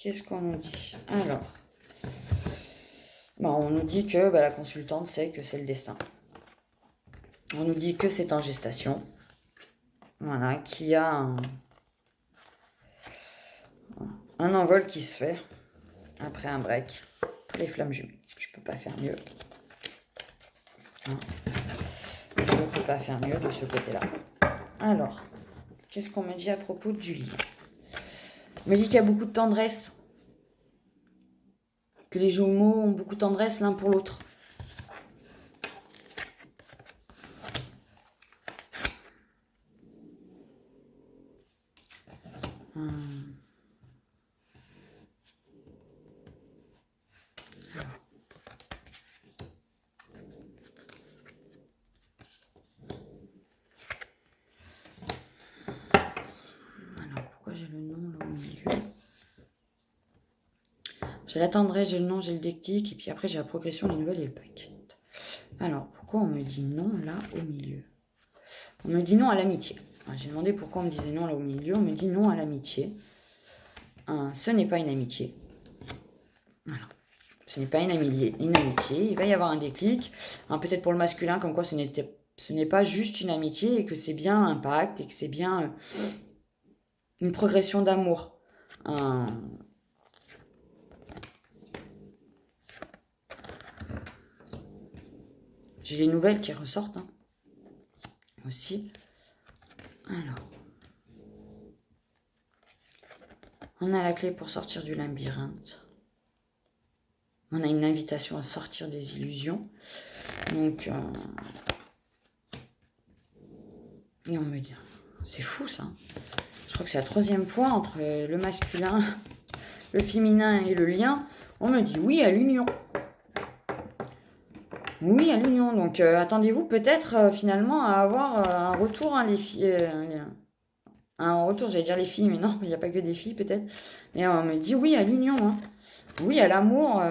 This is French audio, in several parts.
qu'est-ce qu'on nous dit? Alors, on nous dit que la consultante sait que c'est le destin. On nous dit que c'est en gestation. Voilà, qu'il y a un envol qui se fait après un break. Les flammes jumelles. Je peux pas faire mieux. Je ne peux pas faire mieux de ce côté-là. Alors, qu'est-ce qu'on me dit à propos de Julie? On me dit qu'il y a beaucoup de tendresse. Que les jumeaux ont beaucoup de tendresse l'un pour l'autre. J'ai la tendresse, j'ai le nom, j'ai le déclic, et puis après j'ai la progression, les nouvelles et le paquet. Alors, pourquoi on me dit non là au milieu? On me dit non à l'amitié. J'ai demandé pourquoi on me disait non là au milieu. On me dit non à l'amitié. Ce n'est pas une amitié. Voilà. Ce n'est pas une amitié. Il va y avoir un déclic. Peut-être pour le masculin, comme quoi ce n'est pas juste une amitié et que c'est bien un pacte et que c'est bien une progression d'amour. J'ai les nouvelles qui ressortent aussi. Alors, on a la clé pour sortir du labyrinthe. On a une invitation à sortir des illusions. Donc, et on me dit, c'est fou ça. Je crois que c'est la 3e fois entre le masculin, le féminin et le lien. On me dit oui à l'union. Oui à l'union. Donc, attendez-vous peut-être finalement à avoir un retour, les filles. Un retour, j'allais dire les filles, mais non, il n'y a pas que des filles peut-être. Et on me dit oui à l'union. Oui à l'amour.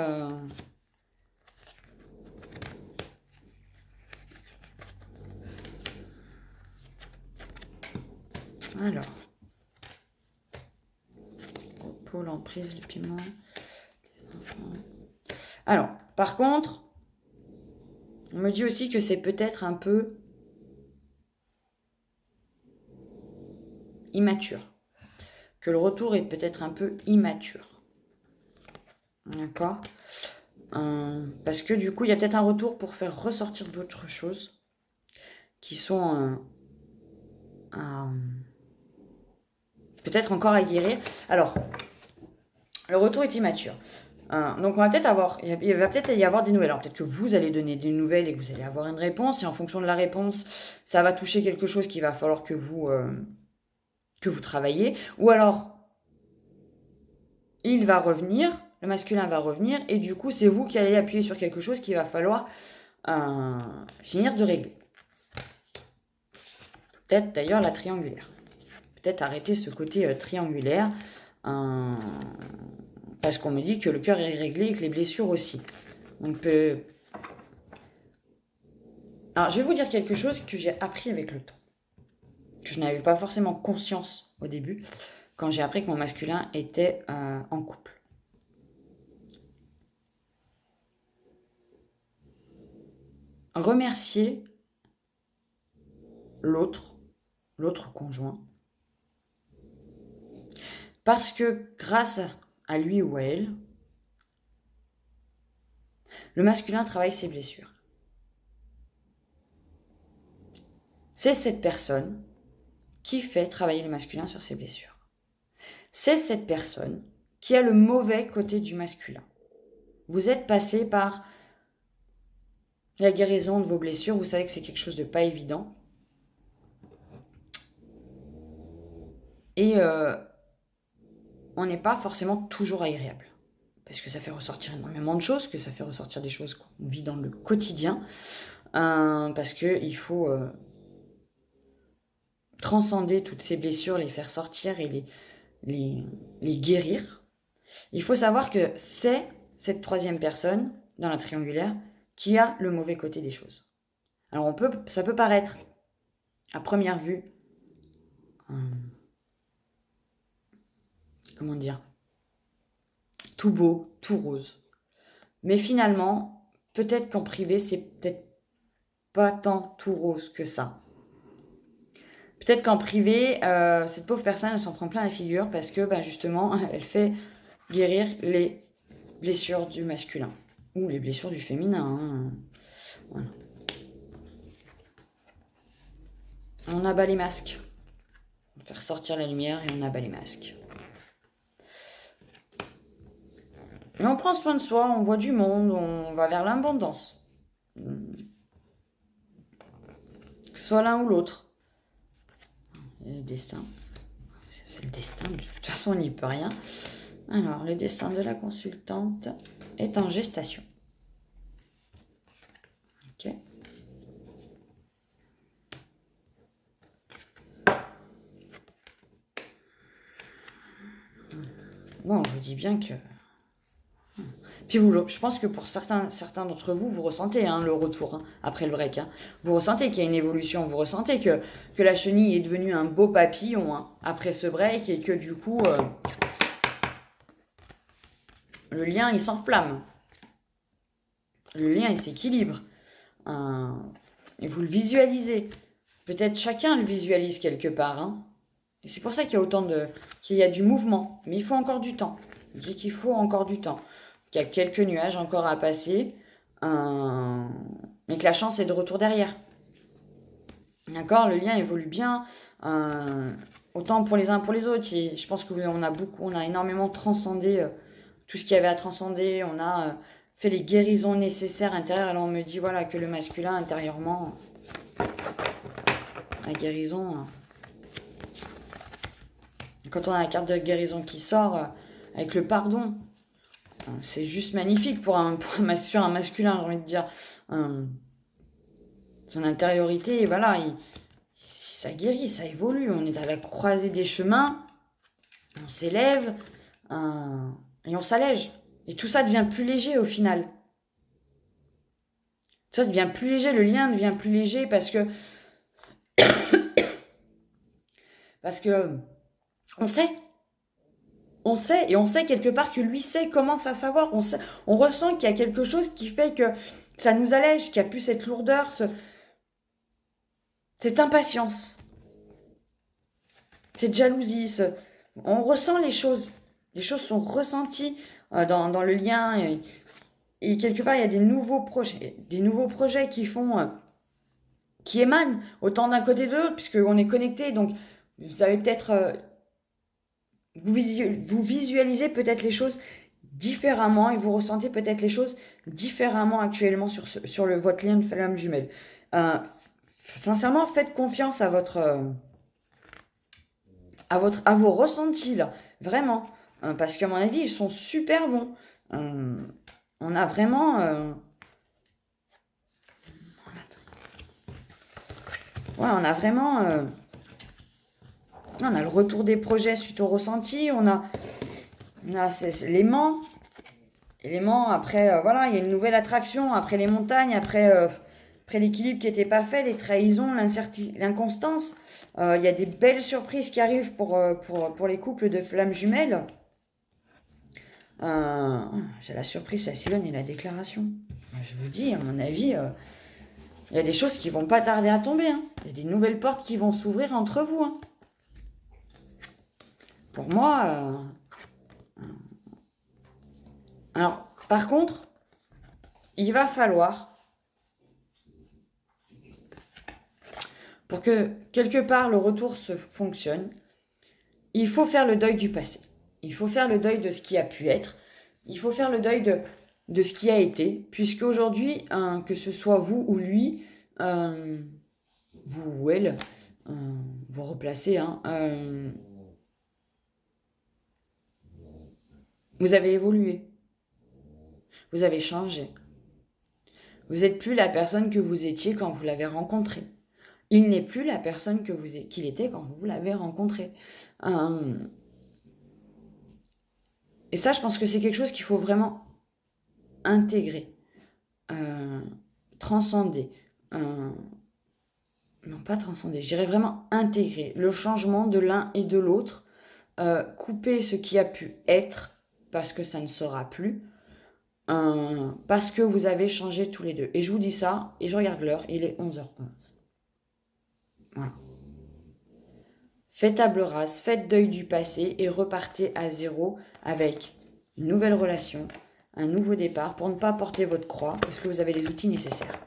Alors. Repos, l'emprise, le piment. Alors, par contre, on me dit aussi que c'est peut-être un peu immature. Que le retour est peut-être un peu immature. D'accord? Parce que du coup, il y a peut-être un retour pour faire ressortir d'autres choses qui sont peut-être encore à guérir. Alors, le retour est immature. Donc on va peut-être avoir, il va peut-être y avoir des nouvelles. Alors peut-être que vous allez donner des nouvelles et que vous allez avoir une réponse. Et en fonction de la réponse, ça va toucher quelque chose qu'il va falloir que vous travaillez. Ou alors, il va revenir, le masculin va revenir. Et du coup, c'est vous qui allez appuyer sur quelque chose qu'il va falloir finir de régler. Peut-être d'ailleurs la triangulaire. Peut-être arrêter ce côté triangulaire. Parce qu'on me dit que le cœur est réglé et que les blessures aussi. Donc, alors, je vais vous dire quelque chose que j'ai appris avec le temps. Que je n'avais pas forcément conscience au début, quand j'ai appris que mon masculin était en couple. Remercier l'autre conjoint, parce que grâce à lui ou à elle, le masculin travaille ses blessures. C'est cette personne qui fait travailler le masculin sur ses blessures. C'est cette personne qui a le mauvais côté du masculin. Vous êtes passé par la guérison de vos blessures, vous savez que c'est quelque chose de pas évident. Et on n'est pas forcément toujours agréable. Parce que ça fait ressortir énormément de choses, que ça fait ressortir des choses qu'on vit dans le quotidien. Parce qu'il faut transcender toutes ces blessures, les faire sortir et les guérir. Il faut savoir que c'est cette 3e personne, dans la triangulaire, qui a le mauvais côté des choses. Alors ça peut paraître, à première vue, comment dire, tout beau, tout rose. Mais finalement, peut-être qu'en privé, c'est peut-être pas tant tout rose que ça. Peut-être qu'en privé, cette pauvre personne, elle s'en prend plein la figure parce que, justement, elle fait guérir les blessures du masculin. Ou les blessures du féminin. Hein. Voilà. On abat les masques. On va faire sortir la lumière et on abat les masques. Et on prend soin de soi, on voit du monde, on va vers l'abondance. Soit l'un ou l'autre. Le destin. C'est le destin, de toute façon on n'y peut rien. Alors, le destin de la consultante est en gestation. Ok. Bon, on vous dit bien que... Puis je pense que pour certains d'entre vous, vous ressentez le retour après le break. Vous ressentez qu'il y a une évolution, vous ressentez que la chenille est devenue un beau papillon après ce break et que du coup, le lien, il s'enflamme. Le lien, il s'équilibre. Et vous le visualisez. Peut-être chacun le visualise quelque part. Et c'est pour ça qu'il y a qu'il y a du mouvement. Mais il faut encore du temps. Je dis qu'il faut encore du temps. Qu'il y a quelques nuages encore à passer. Mais que la chance est de retour derrière. D'accord? Le lien évolue bien. Autant pour les uns pour les autres. Et je pense qu'on a énormément transcendé tout ce qu'il y avait à transcender. On a fait les guérisons nécessaires intérieures. Alors on me dit voilà que le masculin intérieurement, la guérison... Quand on a la carte de guérison qui sort avec le pardon, c'est juste magnifique sur un masculin, j'ai envie de dire. Son intériorité, et voilà, ça guérit, ça évolue. On est à la croisée des chemins, on s'élève et on s'allège. Et tout ça devient plus léger au final. Tout ça devient plus léger, le lien devient plus léger parce que on sait. On sait, et on sait quelque part que lui sait, commence à savoir. On ressent qu'il y a quelque chose qui fait que ça nous allège, qu'il n'y a plus cette lourdeur, cette impatience, cette jalousie. On ressent les choses. Les choses sont ressenties dans le lien. Et quelque part, il y a des nouveaux projets qui émanent autant d'un côté de l'autre, puisqu'on est connectés. Donc, vous avez peut-être... vous visualisez peut-être les choses différemment et vous ressentez peut-être les choses différemment actuellement sur votre lien de flamme jumelle. Sincèrement, faites confiance à vos ressentis là, vraiment, parce qu'à mon avis, ils sont super bons. On a vraiment... on a vraiment... on a le retour des projets suite au ressenti, on a l'aimant. Et l'aimant, après, voilà, il y a une nouvelle attraction, après les montagnes, après l'équilibre qui n'était pas fait, les trahisons, l'inconstance. Il y a des belles surprises qui arrivent pour les couples de flammes jumelles. J'ai la surprise, la Sigogne et la déclaration. Je vous dis, à mon avis, il y a des choses qui vont pas tarder à tomber. Il y a des nouvelles portes qui vont s'ouvrir entre vous. Pour moi... Alors, par contre, il va falloir, pour que quelque part le retour se fonctionne, il faut faire le deuil du passé. Il faut faire le deuil de ce qui a pu être. Il faut faire le deuil de ce qui a été, puisque aujourd'hui, que ce soit vous ou lui, vous ou elle, vous replacez, vous avez évolué. Vous avez changé. Vous n'êtes plus la personne que vous étiez quand vous l'avez rencontré. Il n'est plus la personne qu'il était quand vous l'avez rencontré. Et ça, je pense que c'est quelque chose qu'il faut vraiment intégrer, transcender. Non, pas transcender, je dirais vraiment intégrer le changement de l'un et de l'autre, couper ce qui a pu être parce que ça ne sera plus, parce que vous avez changé tous les deux. Et je vous dis ça, et je regarde l'heure, il est 11h11. Voilà. Faites table rase, faites deuil du passé et repartez à zéro avec une nouvelle relation, un nouveau départ pour ne pas porter votre croix parce que vous avez les outils nécessaires.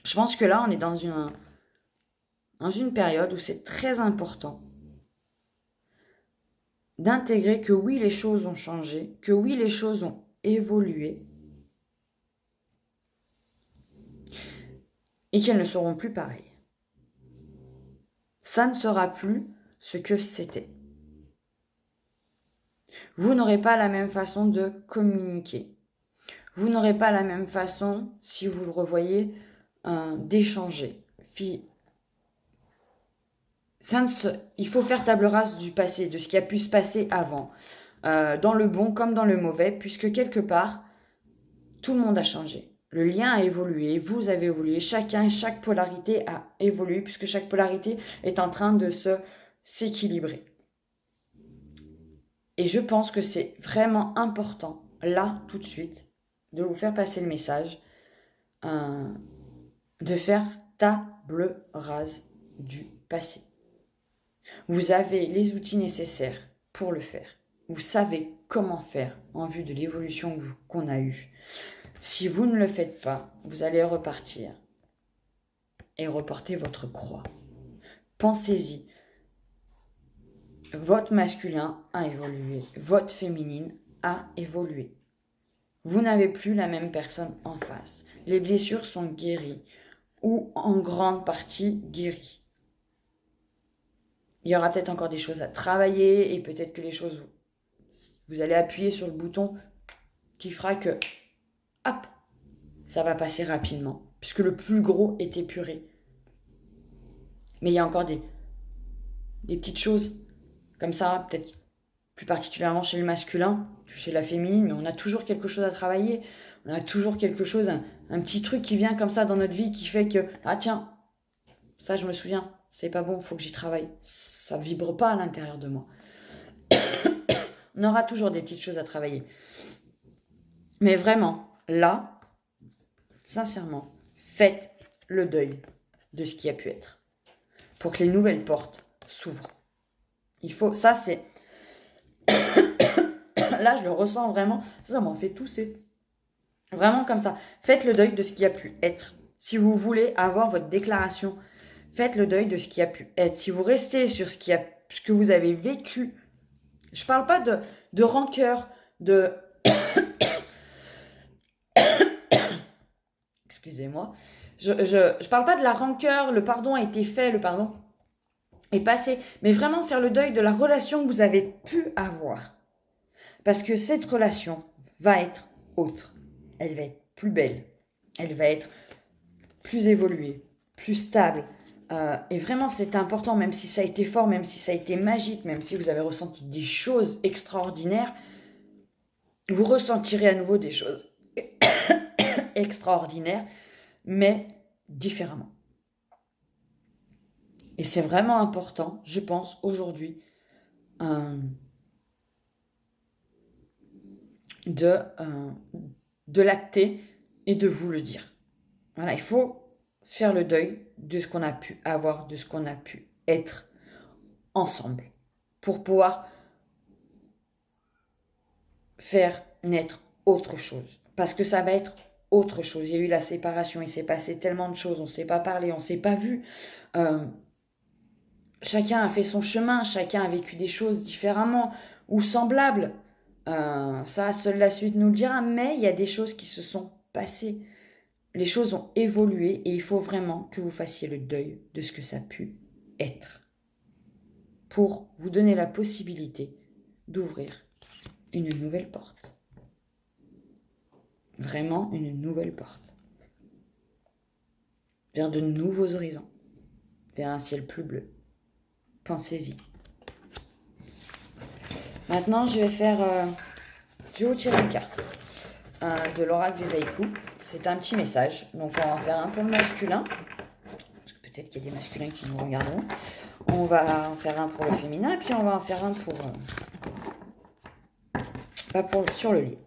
Je pense que là, on est dans une période où c'est très important d'intégrer que oui, les choses ont changé, que oui, les choses ont évolué et qu'elles ne seront plus pareilles. Ça ne sera plus ce que c'était. Vous n'aurez pas la même façon de communiquer. Vous n'aurez pas la même façon, si vous le revoyez, d'échanger. Il faut faire table rase du passé, de ce qui a pu se passer avant, dans le bon comme dans le mauvais, puisque quelque part, tout le monde a changé. Le lien a évolué, vous avez évolué, chaque polarité a évolué, puisque chaque polarité est en train de s'équilibrer. Et je pense que c'est vraiment important, là, tout de suite, de vous faire passer le message, de faire table rase du passé. Vous avez les outils nécessaires pour le faire. Vous savez comment faire en vue de l'évolution qu'on a eue. Si vous ne le faites pas, vous allez repartir et reporter votre croix. Pensez-y. Votre masculin a évolué. Votre féminine a évolué. Vous n'avez plus la même personne en face. Les blessures sont guéries ou en grande partie guéries. Il y aura peut-être encore des choses à travailler et peut-être que les choses, vous allez appuyer sur le bouton qui fera que, hop, ça va passer rapidement puisque le plus gros est épuré. Mais il y a encore des petites choses comme ça, peut-être plus particulièrement chez le masculin, chez la féminine, mais on a toujours quelque chose à travailler. On a toujours quelque chose, un petit truc qui vient comme ça dans notre vie qui fait que, ah tiens, ça je me souviens, c'est pas bon, faut que j'y travaille. Ça vibre pas à l'intérieur de moi. On aura toujours des petites choses à travailler. Mais vraiment, là, sincèrement, faites le deuil de ce qui a pu être. Pour que les nouvelles portes s'ouvrent. Il faut, ça c'est... Là, je le ressens vraiment. Ça m'en fait tousser. Vraiment comme ça. Faites le deuil de ce qui a pu être. Si vous voulez avoir votre déclaration, faites le deuil de ce qui a pu être. Si vous restez sur ce que vous avez vécu, je parle pas de rancœur, de... Excusez-moi. Je parle pas de la rancœur, le pardon a été fait, le pardon est passé. Mais vraiment faire le deuil de la relation que vous avez pu avoir. Parce que cette relation va être autre. Elle va être plus belle. Elle va être plus évoluée, plus stable. Et vraiment, c'est important, même si ça a été fort, même si ça a été magique, même si vous avez ressenti des choses extraordinaires, vous ressentirez à nouveau des choses extraordinaires, mais différemment. Et c'est vraiment important, je pense, aujourd'hui, de l'acter et de vous le dire. Voilà, il faut faire le deuil de ce qu'on a pu avoir, de ce qu'on a pu être ensemble, pour pouvoir faire naître autre chose. Parce que ça va être autre chose. Il y a eu la séparation, il s'est passé tellement de choses, on ne s'est pas parlé, on ne s'est pas vu. Chacun a fait son chemin, chacun a vécu des choses différemment ou semblables. Ça, seule la suite nous le dira, mais il y a des choses qui se sont passées. Les choses ont évolué et il faut vraiment que vous fassiez le deuil de ce que ça a pu être pour vous donner la possibilité d'ouvrir une nouvelle porte. Vraiment une nouvelle porte. Vers de nouveaux horizons. Vers un ciel plus bleu. Pensez-y. Maintenant, je vais vous tirer une carte de l'oracle des haïkus. C'est un petit message. Donc, on va en faire un pour le masculin. Parce que peut-être qu'il y a des masculins qui nous regarderont. On va en faire un pour le féminin. Et puis, on va en faire un pas sur le lit.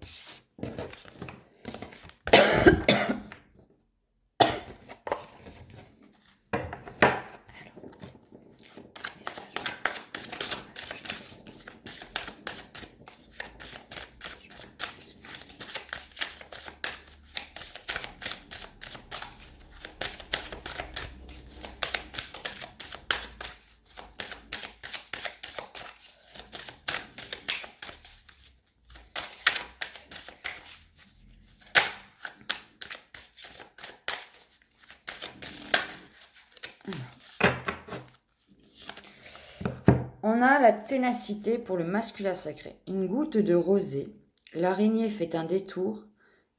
On a la ténacité pour le masculin sacré. Une goutte de rosée, l'araignée fait un détour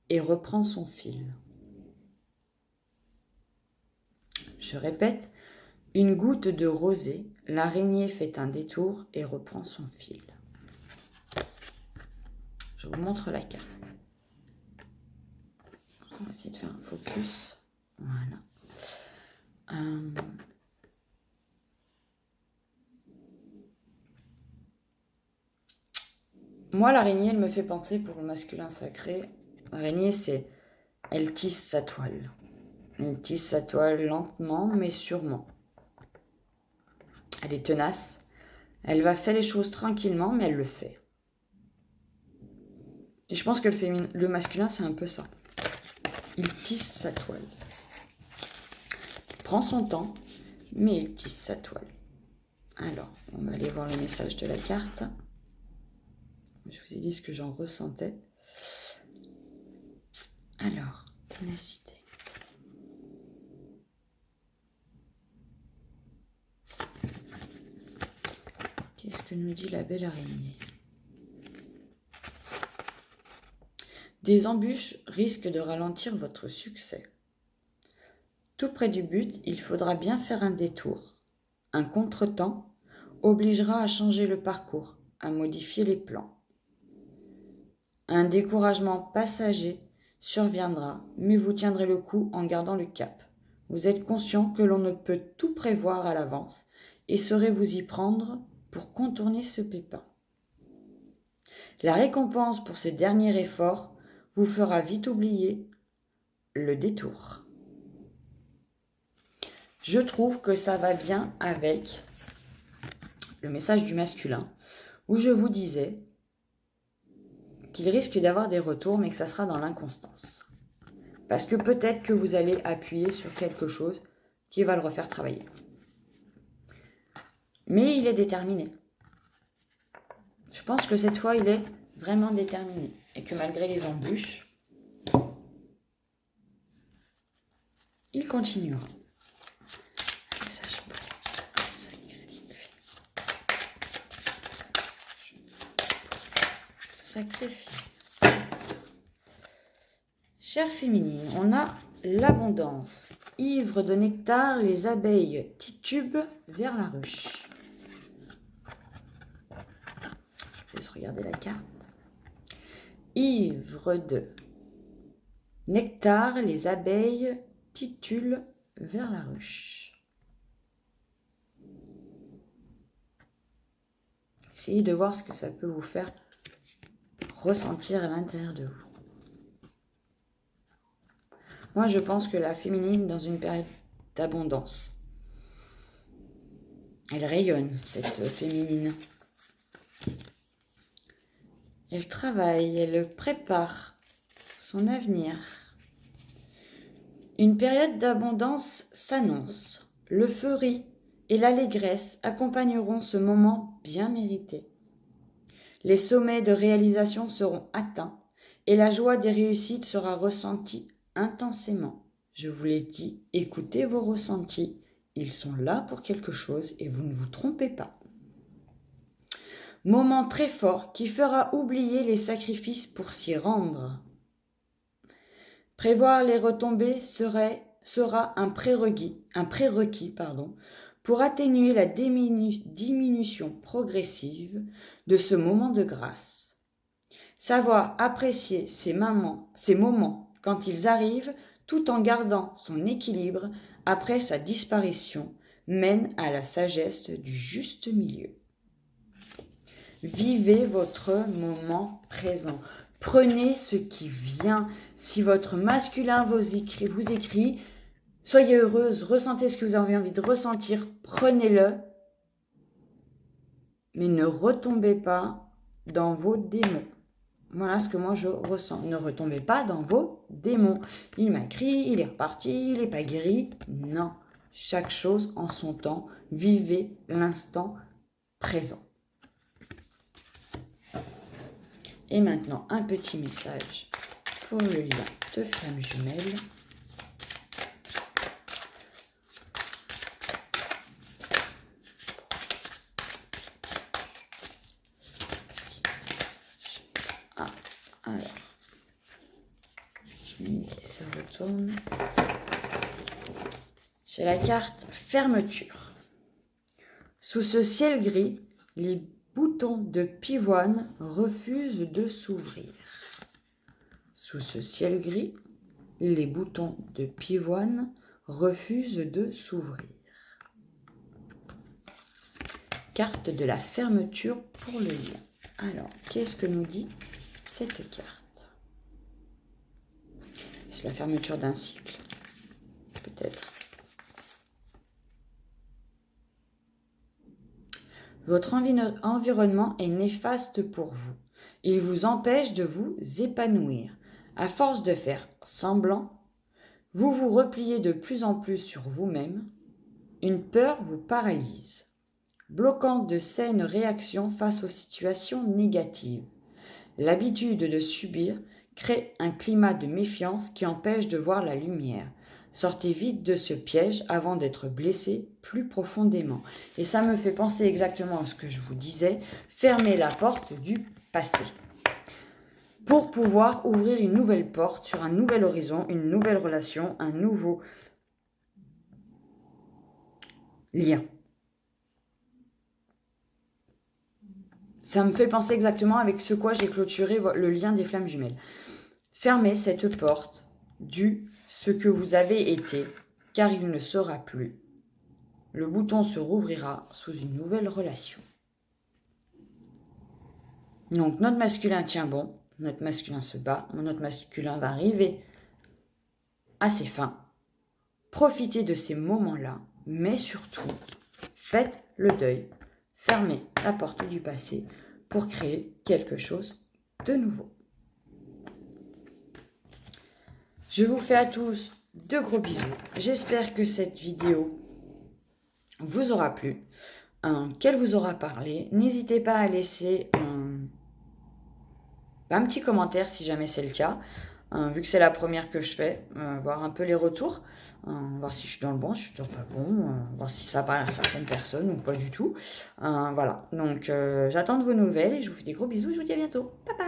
et reprend son fil. Je répète, une goutte de rosée, l'araignée fait un détour et reprend son fil. Je vous montre la carte. On va essayer de faire un focus. Voilà. Moi, l'araignée, elle me fait penser pour le masculin sacré. L'araignée, elle tisse sa toile. Elle tisse sa toile lentement, mais sûrement. Elle est tenace. Elle va faire les choses tranquillement, mais elle le fait. Et je pense que le masculin, c'est un peu ça. Il tisse sa toile. Il prend son temps, mais il tisse sa toile. Alors, on va aller voir le message de la carte. Je vous ai dit ce que j'en ressentais. Alors, ténacité. Qu'est-ce que nous dit la belle araignée? Des embûches risquent de ralentir votre succès. Tout près du but, il faudra bien faire un détour. Un contretemps obligera à changer le parcours, à modifier les plans. Un découragement passager surviendra, mais vous tiendrez le coup en gardant le cap. Vous êtes conscient que l'on ne peut tout prévoir à l'avance et saurez vous y prendre pour contourner ce pépin. La récompense pour ce dernier effort vous fera vite oublier le détour. Je trouve que ça va bien avec le message du masculin, où je vous disais qu'il risque d'avoir des retours, mais que ça sera dans l'inconstance. Parce que peut-être que vous allez appuyer sur quelque chose qui va le refaire travailler. Mais il est déterminé. Je pense que cette fois, il est vraiment déterminé. Et que malgré les embûches, il continuera. Sacrifié. Chère féminine, on a l'abondance. Ivre de nectar, les abeilles titubent vers la ruche. Je laisse regarder la carte. Ivre de nectar, les abeilles titulent vers la ruche. Essayez de voir ce que ça peut vous faire ressentir à l'intérieur de vous. Moi, je pense que la féminine, dans une période d'abondance, elle rayonne, cette féminine. Elle travaille, elle prépare son avenir. Une période d'abondance s'annonce. L'euphorie et l'allégresse accompagneront ce moment bien mérité. Les sommets de réalisation seront atteints et la joie des réussites sera ressentie intensément. Je vous l'ai dit, écoutez vos ressentis, ils sont là pour quelque chose et vous ne vous trompez pas. Moment très fort qui fera oublier les sacrifices pour s'y rendre. Prévoir les retombées sera un prérequis pour atténuer la diminution progressive de ce moment de grâce. Savoir apprécier ces moments quand ils arrivent, tout en gardant son équilibre après sa disparition, mène à la sagesse du juste milieu. Vivez votre moment présent. Prenez ce qui vient. Si votre masculin vous écrit, soyez heureuse, ressentez ce que vous avez envie de ressentir, prenez-le. Mais ne retombez pas dans vos démons. Voilà ce que moi je ressens. Ne retombez pas dans vos démons. Il m'a écrit, il est reparti, il n'est pas guéri. Non. Chaque chose en son temps. Vivez l'instant présent. Et maintenant, un petit message pour le lien de flamme jumelle. Alors, qui se retourne. J'ai la carte fermeture. Sous ce ciel gris, les boutons de pivoine refusent de s'ouvrir. Sous ce ciel gris, les boutons de pivoine refusent de s'ouvrir. Carte de la fermeture pour le lien. Alors, qu'est-ce que nous dit cette carte? C'est la fermeture d'un cycle, peut-être. Votre environnement est néfaste pour vous. Il vous empêche de vous épanouir. À force de faire semblant, vous vous repliez de plus en plus sur vous-même. Une peur vous paralyse, bloquant de saines réactions face aux situations négatives. L'habitude de subir crée un climat de méfiance qui empêche de voir la lumière. Sortez vite de ce piège avant d'être blessé plus profondément. Et ça me fait penser exactement à ce que je vous disais. Fermez la porte du passé pour pouvoir ouvrir une nouvelle porte sur un nouvel horizon, une nouvelle relation, un nouveau lien. Ça me fait penser exactement avec ce quoi j'ai clôturé le lien des flammes jumelles. Fermez cette porte du ce que vous avez été, car il ne sera plus. Le bouton se rouvrira sous une nouvelle relation. Donc notre masculin tient bon, notre masculin se bat, notre masculin va arriver à ses fins. Profitez de ces moments-là, mais surtout, faites le deuil. Fermez la porte du passé pour créer quelque chose de nouveau. Je vous fais à tous de gros bisous. J'espère que cette vidéo vous aura plu, qu'elle vous aura parlé. N'hésitez pas à laisser un petit commentaire si jamais c'est le cas. Vu que c'est la première que je fais, voir un peu les retours, voir si je suis dans le bon, si je suis pas bon, voir si ça parle à certaines personnes ou pas du tout. Voilà, donc j'attends de vos nouvelles et je vous fais des gros bisous, je vous dis à bientôt. Bye bye.